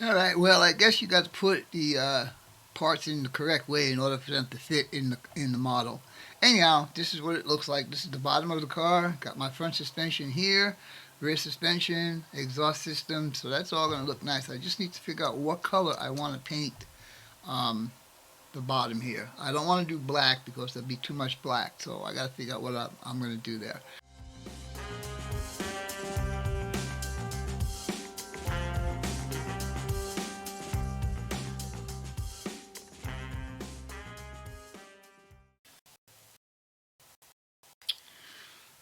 All right. Well, I guess you got to put the parts in the correct way in order for them to fit in the model. Anyhow, this is what it looks like. This is the bottom of the car. Got my front suspension here, rear suspension, exhaust system. So that's all going to look nice. I just need to figure out what color I want to paint um, the bottom here. I don't want to do black because there'll be too much black. So I got to figure out what I'm going to do there.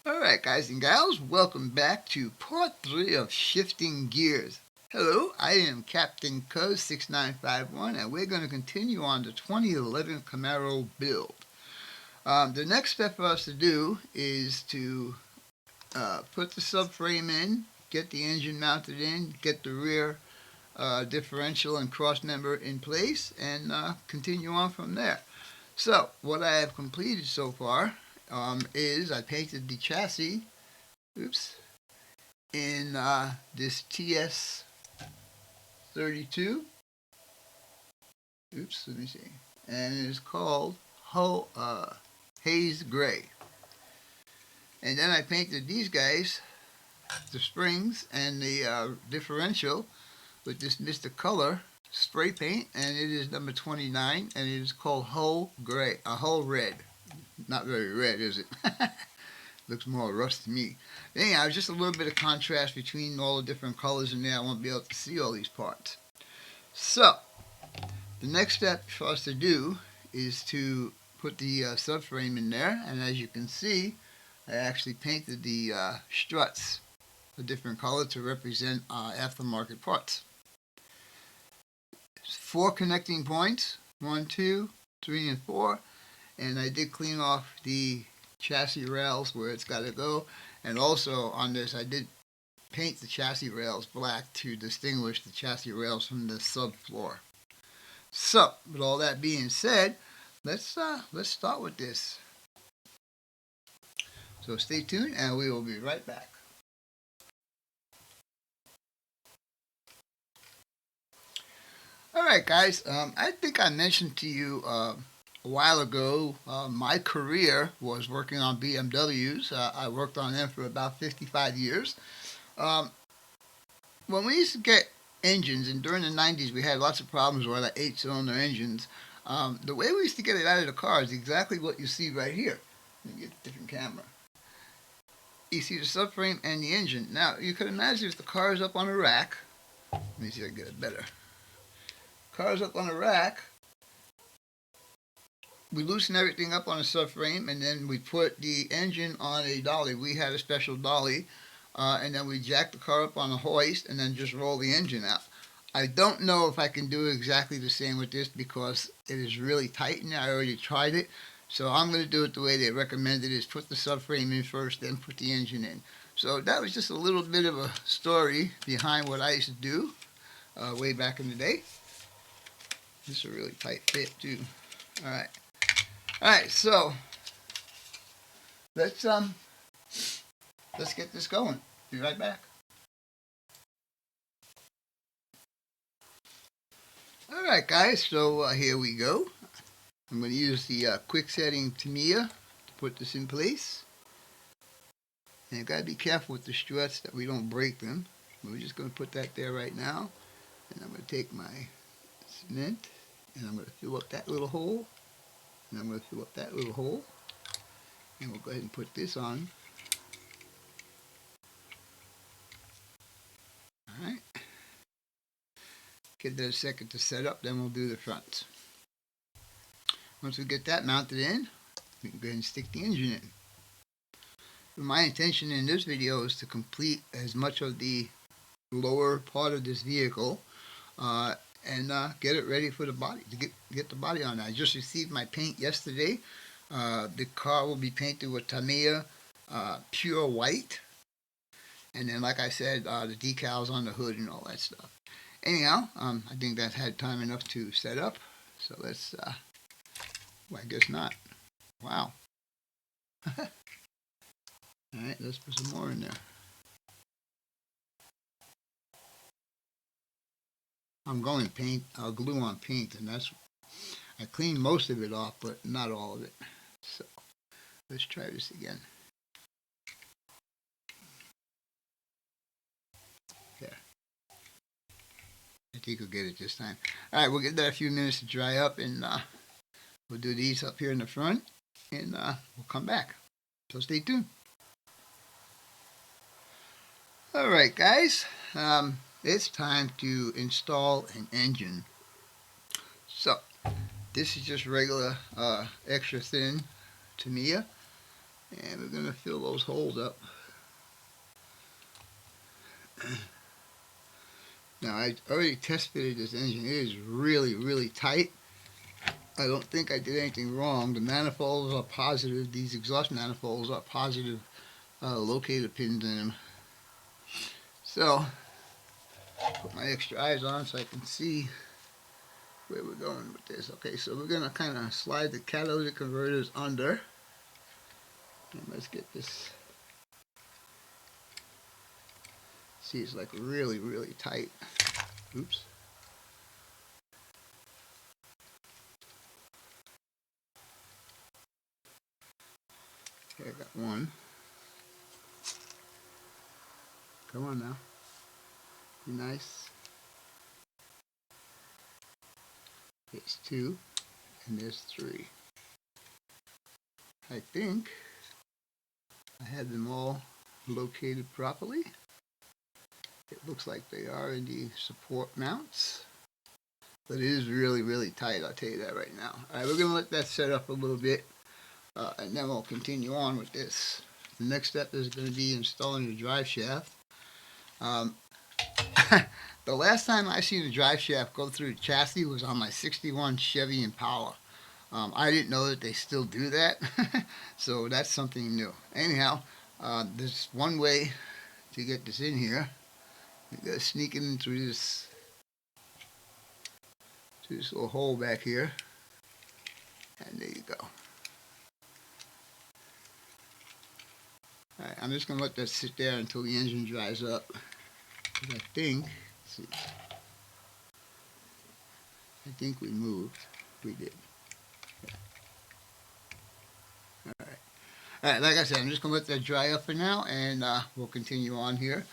Alright, guys and gals, welcome back to part 3 of Shifting Gears. Hello, I am Captain Cuz6951, and we're going to continue on the 2011 Camaro build. The next step for us to do is to put the subframe in, get the engine mounted in, get the rear differential and cross member in place, and continue on from there. So, what I have completed so far is I painted the chassis, oops, in this TS32. Oops, let me see. And it is called Haze Gray. And then I painted these guys, the springs and the differential, with this Mr. Color spray paint, and it is number 29, and it is called Hull Gray, Hull Red. Not very red, is it? Looks more rust to me. Anyhow, just a little bit of contrast between all the different colors in there. I won't be able to see all these parts. So, the next step for us to do is to put the subframe in there. And as you can see, I actually painted the struts a different color to represent aftermarket parts. 4 connecting points, 1, 2, 3, and 4. And I did clean off the chassis rails where it's got to go, and also on this I did paint the chassis rails black to distinguish the chassis rails from the subfloor. So, with all that being said, let's start with this. So stay tuned, and we will be right back. All right, guys. I think I mentioned to you a while ago, my career was working on BMWs. I worked on them for about 55 years. Um, when we used to get engines, and during the 90s we had lots of problems with our 8-cylinder engines, the way we used to get it out of the car is exactly what you see right here. Let me get a different camera. You see the subframe and the engine. Now, you could imagine if the car is up on a rack. Let me see if I can get it better. Car's up on a rack. We loosen everything up on a subframe, and then we put the engine on a dolly. We had a special dolly, and then we jack the car up on a hoist, and then just roll the engine out. I don't know if I can do exactly the same with this because it is really tight in there. I already tried it, so I'm going to do it the way they recommended, is put the subframe in first, then put the engine in. So that was just a little bit of a story behind what I used to do way back in the day. This is a really tight fit too. All right. All right, so let's get this going. Be right back. All right, guys. So here we go. I'm going to use the quick setting Tamiya to put this in place. And you got to be careful with the struts that we don't break them. We're just going to put that there right now. And I'm going to take my cement and I'm going to fill up that little hole. And I'm going to fill up that little hole. And we'll go ahead and put this on. Alright. Give that a second to set up, then we'll do the fronts. Once we get that mounted in, we can go ahead and stick the engine in. My intention in this video is to complete as much of the lower part of this vehicle and get it ready for the body, to get the body on. I just received my paint yesterday. The car will be painted with Tamiya pure white, and then like I said, the decals on the hood and all that stuff. Anyhow, I think that's had time enough to set up, so let's well, I guess not. Wow. Alright, let's put some more in there. I'm going to paint, glue on paint, and I cleaned most of it off, but not all of it. So let's try this again. Yeah, I think we'll get it this time. All right, we'll give that a few minutes to dry up, and we'll do these up here in the front, and we'll come back. So stay tuned. All right, guys, it's time to install an engine. So this is just regular extra thin Tamiya, and we're going to fill those holes up. Now, I already test fitted this engine. It is really, really tight. I don't think I did anything wrong. The manifolds are positive. These exhaust manifolds are positive locator pins in them. So, put my extra eyes on so I can see where we're going with this. Okay, so we're going to kind of slide the catalytic converters under. And let's get this. See, it's like really, really tight. Oops. Okay, I got one. Come on now. Be nice. There's two, and there's three. I think I had them all located properly. It looks like they are in the support mounts. But it is really, really tight, I'll tell you that right now. Alright, we're going to let that set up a little bit, and then we'll continue on with this. The next step is going to be installing the drive shaft. The last time I seen the drive shaft go through the chassis was on my 61 Chevy Impala. I didn't know that they still do that, so that's something new. Anyhow, there's one way to get this in here. You gotta sneak it in through this little hole back here, and there you go. Alright, I'm just gonna let that sit there until the engine dries up. I think, let's see, I think we moved. We did. Yeah. Alright, like I said, I'm just going to let that dry up for now, and we'll continue on here.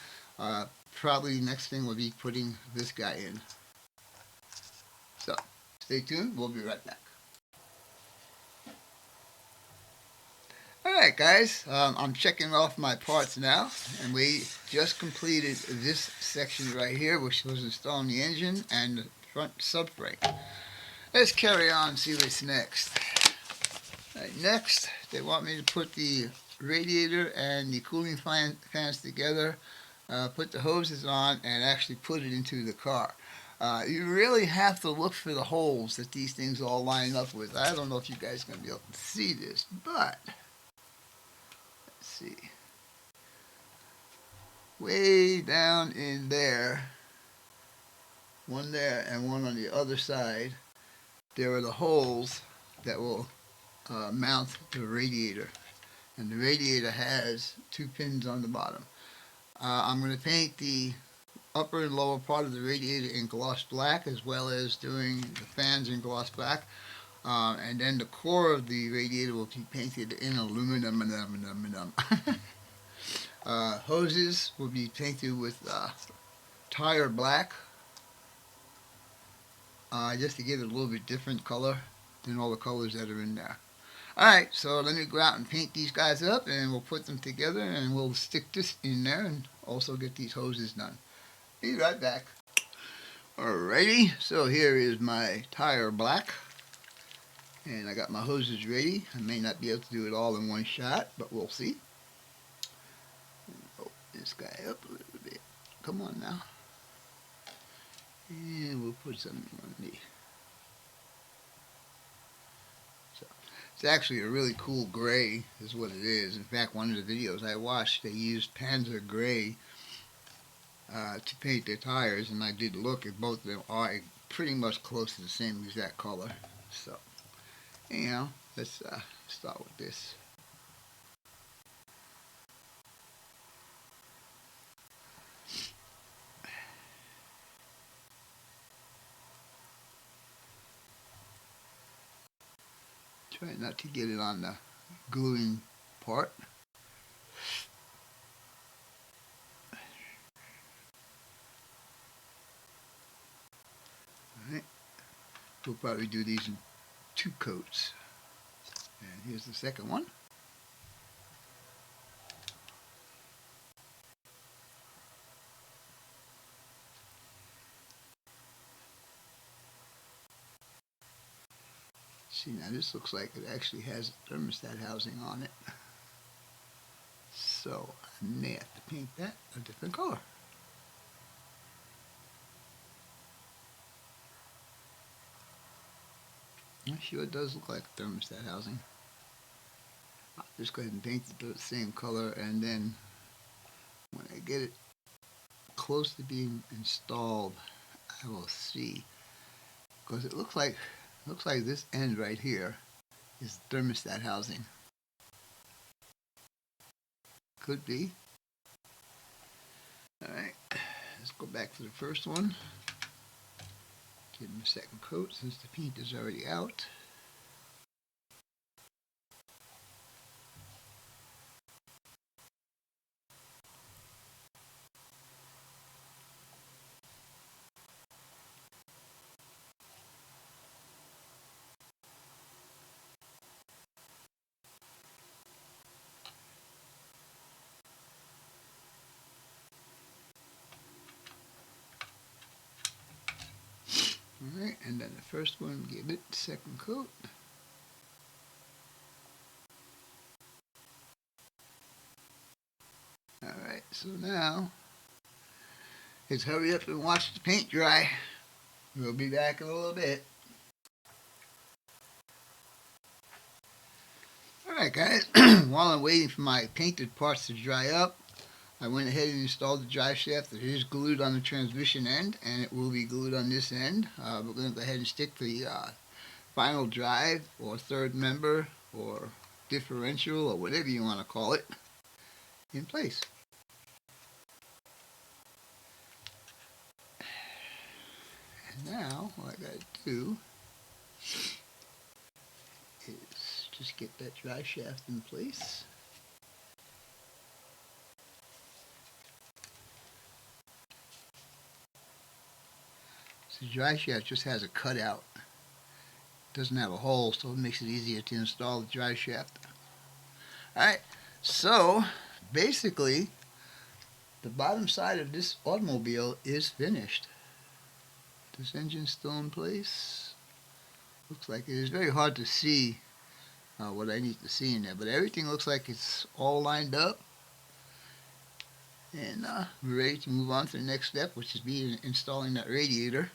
Probably next thing will be putting this guy in. So, stay tuned. We'll be right back. Alright, guys. I'm checking off my parts now, and we just completed this section right here, which was installing the engine and the front subframe. Let's carry on and see what's next. Right, next, they want me to put the radiator and the cooling fans together, put the hoses on, and actually put it into the car. You really have to look for the holes that these things all line up with. I don't know if you guys are going to be able to see this, but let's see. Way down in there, one there and one on the other side, there are the holes that will mount the radiator, and the radiator has two pins on the bottom. I'm going to paint the upper and lower part of the radiator in gloss black, as well as doing the fans in gloss black, and then the core of the radiator will be painted in aluminum. Hoses will be painted with tire black, just to give it a little bit different color than all the colors that are in there. Alright, so let me go out and paint these guys up, and we'll put them together, and we'll stick this in there and also get these hoses done. Be right back. Alrighty, so here is my tire black, and I got my hoses ready. I may not be able to do it all in one shot, but we'll see. Open this guy up a little bit. Come on now. And we'll put something on the... It's actually a really cool gray is what it is. In fact, one of the videos I watched, they used Panzer Gray to paint their tires, and I did look at both of them are pretty much close to the same exact color. So, anyhow, let's start with this. Try not to get it on the gluing part. Alright, we'll probably do these in 2 coats. And here's the second one. See, now this looks like it actually has a thermostat housing on it. So I may have to paint that a different color. It sure does look like a thermostat housing. I'll just go ahead and paint it the same color, and then when I get it close to being installed, I will see. Because it looks like this end right here is thermostat housing. Could be. Alright, let's go back to the first one. Give him a second coat since the paint is already out. Alright, and then the first one, give it the second coat. Alright, so now let's hurry up and watch the paint dry. We'll be back in a little bit. Alright guys, while I'm waiting for my painted parts to dry up, I went ahead and installed the drive shaft. It is glued on the transmission end, and it will be glued on this end. We're going to go ahead and stick the final drive, or third member, or differential, or whatever you want to call it, in place. And now, what I got to do is just get that drive shaft in place. So the drive shaft just has a cutout. It doesn't have a hole, so it makes it easier to install the drive shaft. Alright, so basically the bottom side of this automobile is finished. This engine's still in place. Looks like it is very hard to see what I need to see in there, but everything looks like it's all lined up. And we're ready to move on to the next step, which is installing that radiator.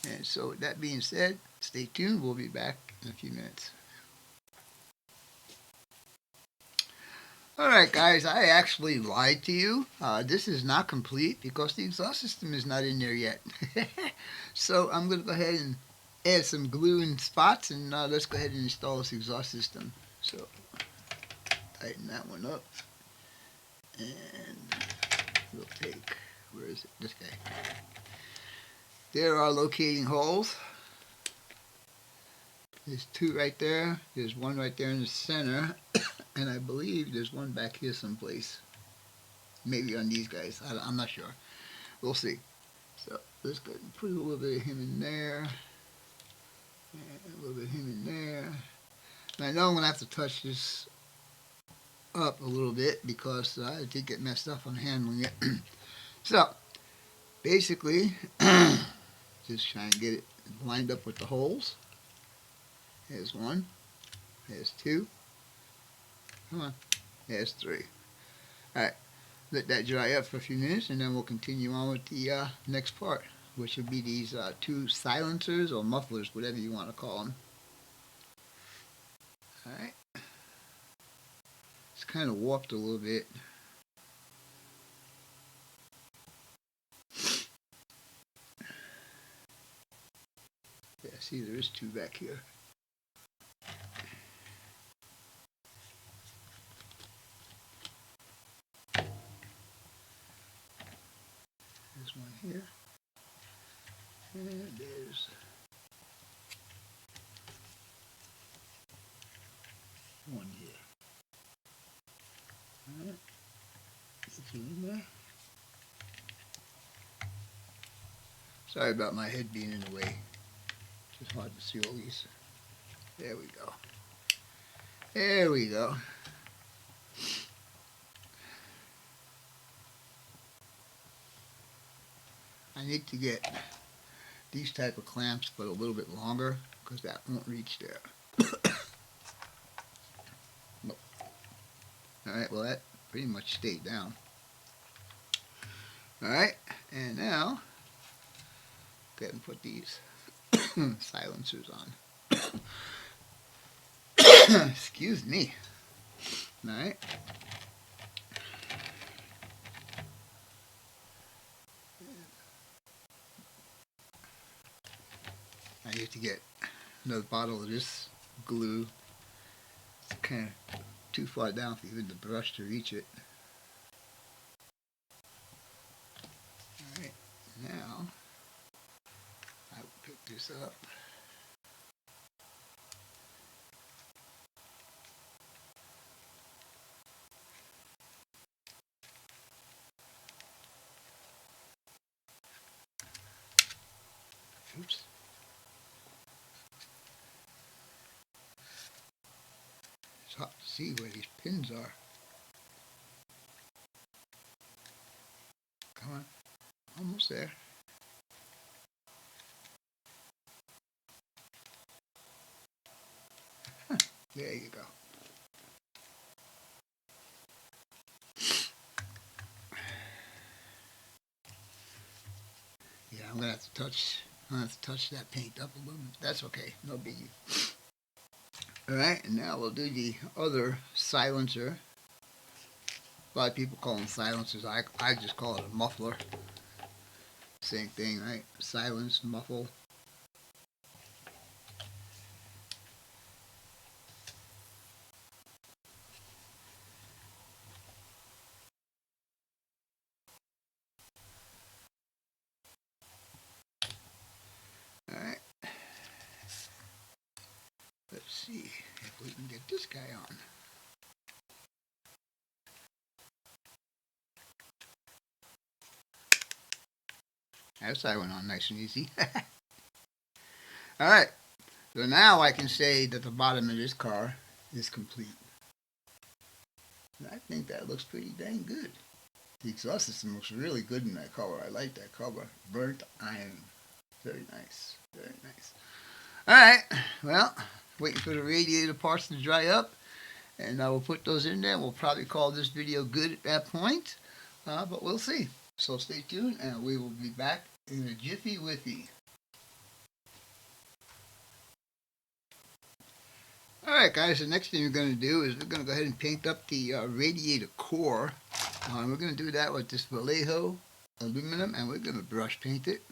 And so with that being said, stay tuned. We'll be back in a few minutes. Alright guys, I actually lied to you. This is not complete because the exhaust system is not in there yet. So I'm going to go ahead and add some glue in spots, and let's go ahead and install this exhaust system. So tighten that one up, and we'll take, where is it, this guy. There are locating holes. There's 2 right there, there's 1 right there in the center, and I believe there's 1 back here someplace. Maybe on these guys, I'm not sure. We'll see. So let's go ahead and put a little bit of him in there, and a little bit of him in there. And I know I'm going to have to touch this up a little bit because I did get messed up on handling it. So basically, just try and get it lined up with the holes. There's 1, there's 2, come on, there's 3. Alright, let that dry up for a few minutes, and then we'll continue on with the next part, which will be these 2 silencers or mufflers, whatever you want to call them. Alright, it's kind of warped a little bit. Yeah, see, there is 2 back here. There's 1 here, and there's in there. Sorry about my head being in the way. It's hard to see all these. There we go. There we go. I need to get these type of clamps but a little bit longer because that won't reach there. Nope. Alright, well that pretty much stayed down. Alright, and now go ahead and put these silencers on. Excuse me. Alright. I need to get another bottle of this glue. It's kind of too far down for even the brush to reach it. Alright, now I will pick this up. Oops. It's hard to see where these pins are. Come on, almost there. Huh. There you go. Yeah, I'm gonna have to touch that paint up a little bit. That's okay, no biggie. Alright, and now we'll do the other silencer. A lot of people call them silencers. I just call it a muffler. Same thing, right? Silence, muffle. Alright. Let's see if we can get this guy on. That's how I went on nice and easy. Alright, so now I can say that the bottom of this car is complete. And I think that looks pretty dang good. The exhaust system looks really good in that color. I like that color. Burnt iron. Very nice. Very nice. Alright, well, waiting for the radiator parts to dry up. And I will put those in there. We'll probably call this video good at that point. But we'll see. So stay tuned and we will be back in a jiffy with you. Alright guys, the next thing we're going to do is we're going to go ahead and paint up the radiator core. We're going to do that with this Vallejo aluminum and we're going to brush paint it.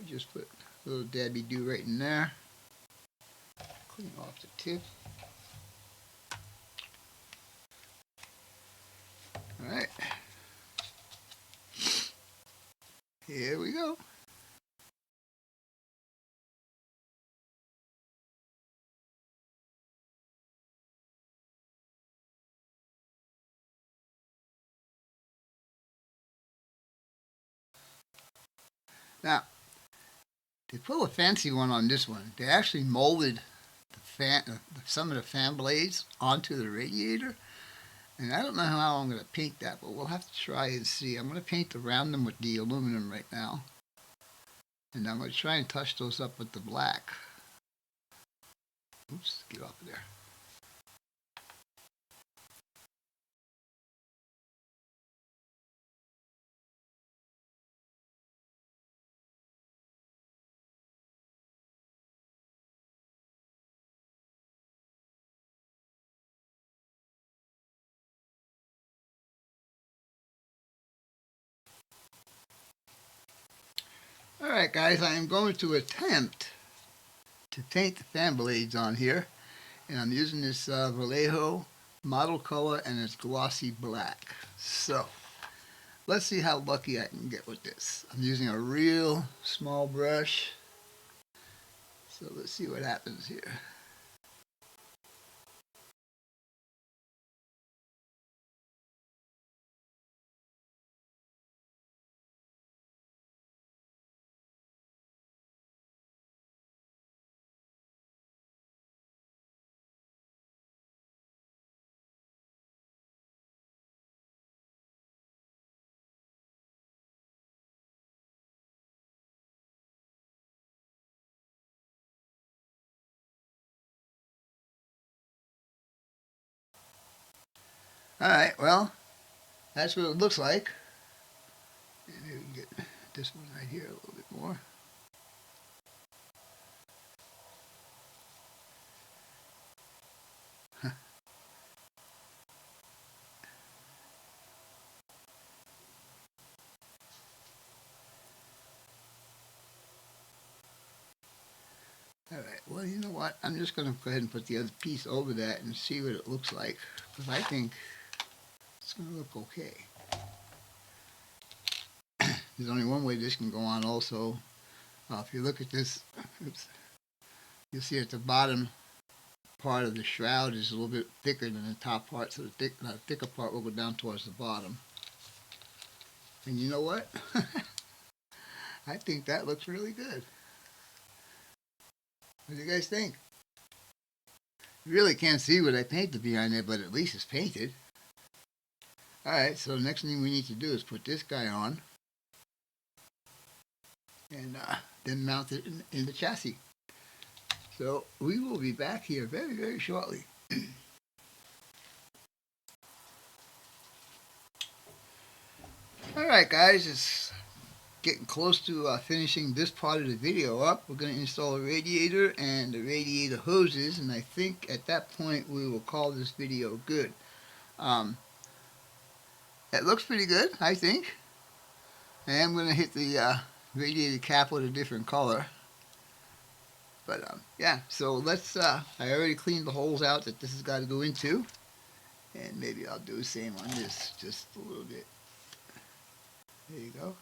Just put a little dabby do right in there. Clean off the tip. Alright. Here we go. Now, to pull a fancy one on this one, they actually molded the some of the fan blades onto the radiator. And I don't know how I'm going to paint that, but we'll have to try and see. I'm going to paint around them with the aluminum right now. And I'm going to try and touch those up with the black. Oops, get off of there. Alright guys, I am going to attempt to paint the fan blades on here. And I'm using this Vallejo model color and it's glossy black. So, let's see how lucky I can get with this. I'm using a real small brush. So let's see what happens here. Alright, well, that's what it looks like. And maybe we can get this one right here a little bit more. Alright, well, you know what? I'm just going to go ahead and put the other piece over that and see what it looks like. Because I think it's going to look okay. There's only one way this can go on also. If you look at this, oops, you'll see at the bottom part of the shroud is a little bit thicker than the top part, so the thicker part will go down towards the bottom. And you know what? I think that looks really good. What do you guys think? You really can't see what I painted behind there, but at least it's painted. Alright, so the next thing we need to do is put this guy on. And then mount it in the chassis. So we will be back here very, very shortly. Alright guys, it's getting close to finishing this part of the video up. We're going to install a radiator and the radiator hoses, and I think at that point we will call this video good. It looks pretty good, I think. I am going to hit the radiator cap with a different color. But yeah, so let's, I already cleaned the holes out that this has got to go into. And maybe I'll do the same on this, just a little bit. There you go.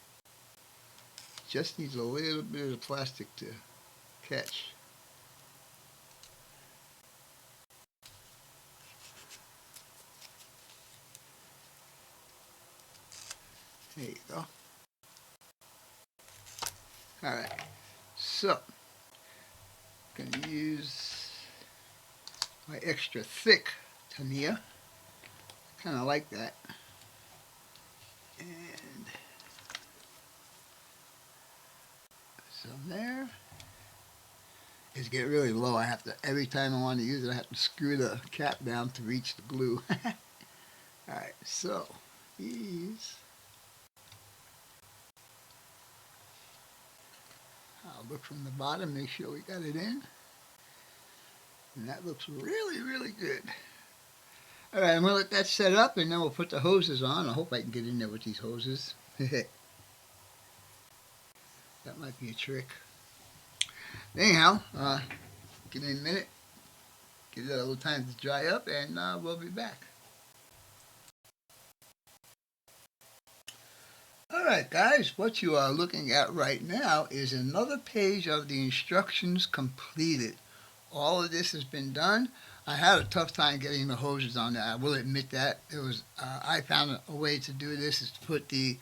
Just needs a little bit of plastic to catch. There you go. Alright, so I'm going to use my extra thick Tamiya. I kind of like that. And some there. It's getting really low. I have to, every time I want to use it, I have to screw the cap down to reach the glue. Alright, so these, I'll look from the bottom, make sure we got it in. And that looks really, really good. Alright, I'm going to let that set up and then we'll put the hoses on. I hope I can get in there with these hoses. That might be a trick. Anyhow, give me a minute. Give it a little time to dry up and we'll be back. Alright guys, what you are looking at right now is another page of the instructions completed. All of this has been done. I had a tough time getting the hoses on there. I will admit that. It was I found a way to do this is to put the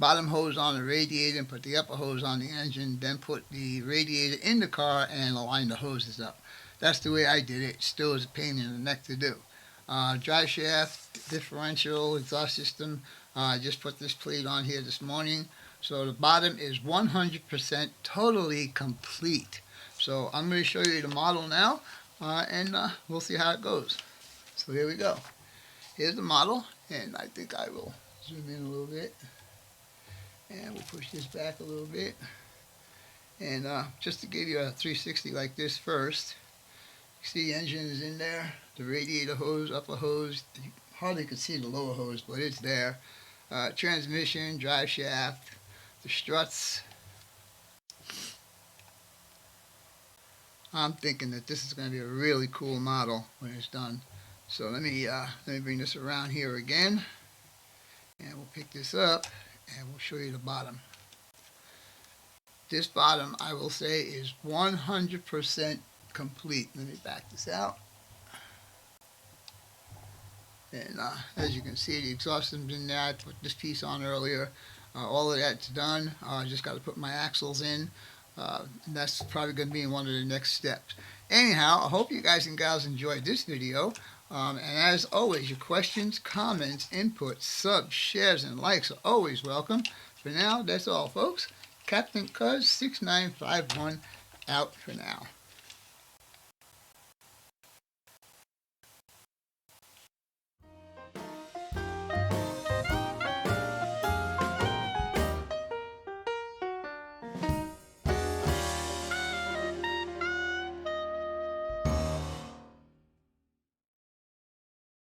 bottom hose on the radiator and put the upper hose on the engine, then put the radiator in the car and align the hoses up. That's the way I did it. Still is a pain in the neck to do. Drive shaft, differential, exhaust system. I just put this plate on here this morning. So the bottom is 100% totally complete. So I'm going to show you the model now, and we'll see how it goes. So here we go. Here's the model, and I think I will zoom in a little bit. And we'll push this back a little bit. And just to give you a 360 like this first, you see the engine is in there, the radiator hose, upper hose, you hardly can see the lower hose, but it's there. Transmission, drive shaft, the struts. I'm thinking that this is going to be a really cool model when it's done. So let me bring this around here again, and we'll pick this up, and we'll show you the bottom. This bottom, I will say, is 100% complete. Let me back this out. And as you can see, the exhaust system's in there. I put this piece on earlier. All of that's done. I just got to put my axles in. And that's probably going to be one of the next steps. Anyhow, I hope you guys and gals enjoyed this video. And as always, your questions, comments, inputs, subs, shares, and likes are always welcome. For now, that's all, folks. Captain Cuz 6951 out for now.